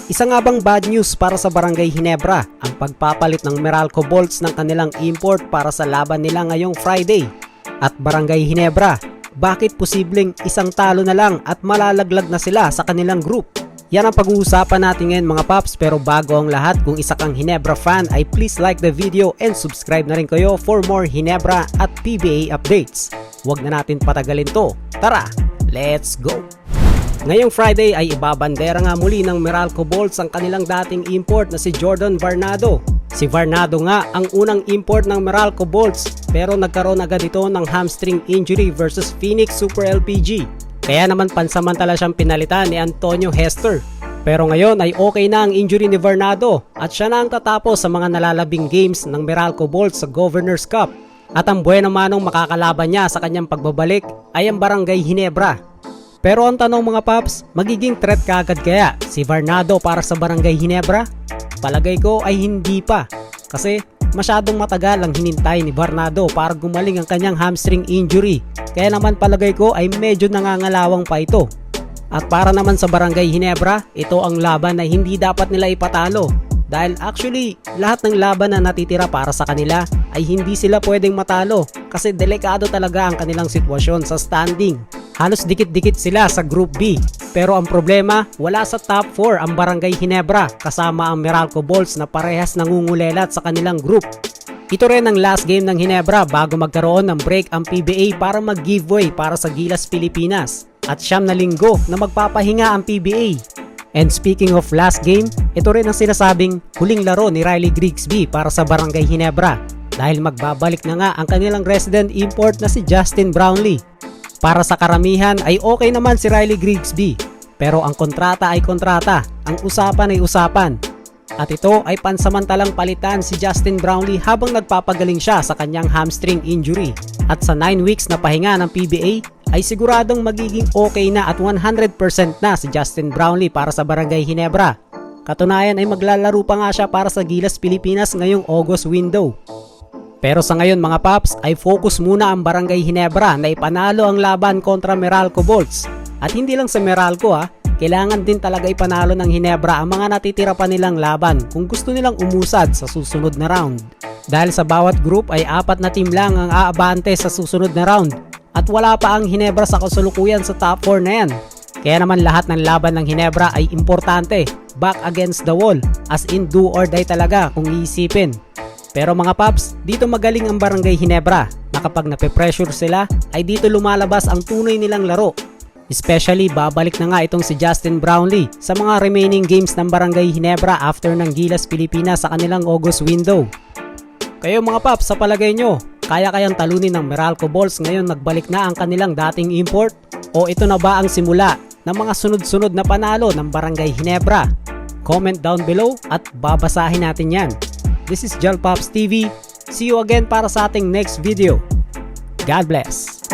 Isa nga bang bad news para sa Barangay Ginebra ang pagpapalit ng Meralco Bolts ng kanilang import para sa laban nila ngayong Friday? At Barangay Ginebra, bakit posibleng isang talo na lang at malalaglag na sila sa kanilang group? Yan ang pag-uusapan natin ngayon mga paps, pero bago ang lahat, kung isa kang Ginebra fan ay please like the video and subscribe na rin kayo for more Ginebra at PBA updates. Huwag na natin patagalin to. Tara, let's go! Ngayong Friday ay ibabandera nga muli ng Meralco Bolts ang kanilang dating import na si Jordan Varnado. Si Varnado nga ang unang import ng Meralco Bolts, pero nagkaroon agad ito ng hamstring injury versus Phoenix Super LPG. Kaya naman pansamantala siyang pinalitan ni Antonio Hester. Pero ngayon ay okay na ang injury ni Varnado at siya na ang tatapos sa mga nalalabing games ng Meralco Bolts sa Governor's Cup. At ang buwena manong makakalaban niya sa kanyang pagbabalik ay ang Barangay Ginebra. Pero ang tanong mga paps, magiging threat kaagad kaya si Varnado para sa Barangay Ginebra? Palagay ko ay hindi pa, kasi masyadong matagal ang hinintay ni Varnado para gumaling ang kanyang hamstring injury. Kaya naman palagay ko ay medyo nangangalawang pa ito. At para naman sa Barangay Ginebra, ito ang laban na hindi dapat nila ipatalo. Dahil actually, lahat ng laban na natitira para sa kanila ay hindi sila pwedeng matalo kasi delikado talaga ang kanilang sitwasyon sa standing. Halos dikit-dikit sila sa Group B. Pero ang problema, wala sa top 4 ang Barangay Ginebra kasama ang Meralco Bolts na parehas nangungulelat sa kanilang group. Ito rin ang last game ng Ginebra bago magkaroon ng break ang PBA para mag-giveaway para sa Gilas Pilipinas. At 9 na linggo na magpapahinga ang PBA. And speaking of last game, ito rin ang sinasabing huling laro ni Riley Grigsby para sa Barangay Ginebra dahil magbabalik na nga ang kanilang resident import na si Justin Brownlee. Para sa karamihan ay okay naman si Riley Grigsby, pero ang kontrata ay kontrata, ang usapan ay usapan. At ito ay pansamantalang palitan si Justin Brownlee habang nagpapagaling siya sa kanyang hamstring injury. At sa 9 weeks na pahinga ng PBA ay siguradong magiging okay na at 100% na si Justin Brownlee para sa Barangay Ginebra. Katunayan ay maglalaro pa nga siya para sa Gilas Pilipinas ngayong August window. Pero sa ngayon mga paps ay focus muna ang Barangay Ginebra na ipanalo ang laban kontra Meralco Bolts. At hindi lang sa Meralco kailangan din talaga ipanalo ng Ginebra ang mga natitira pa nilang laban kung gusto nilang umusad sa susunod na round. Dahil sa bawat group ay 4 na team lang ang aabante sa susunod na round. At wala pa ang Ginebra sa kasalukuyan sa top 4 na yan. Kaya naman lahat ng laban ng Ginebra ay importante, back against the wall, as in do or die talaga kung iisipin. Pero mga paps, dito magaling ang Barangay Ginebra na kapag nape-pressure sila ay dito lumalabas ang tunay nilang laro. Especially babalik na nga itong si Justin Brownlee sa mga remaining games ng Barangay Ginebra after ng Gilas Pilipinas sa kanilang August window. Kayo mga paps, sa palagay nyo, kaya-kayang talunin ng Meralco Bolts ngayon nagbalik na ang kanilang dating import? O ito na ba ang simula ng mga sunod-sunod na panalo ng Barangay Ginebra? Comment down below at babasahin natin yan. This is Jalpops TV. See you again para sa ating next video. God bless!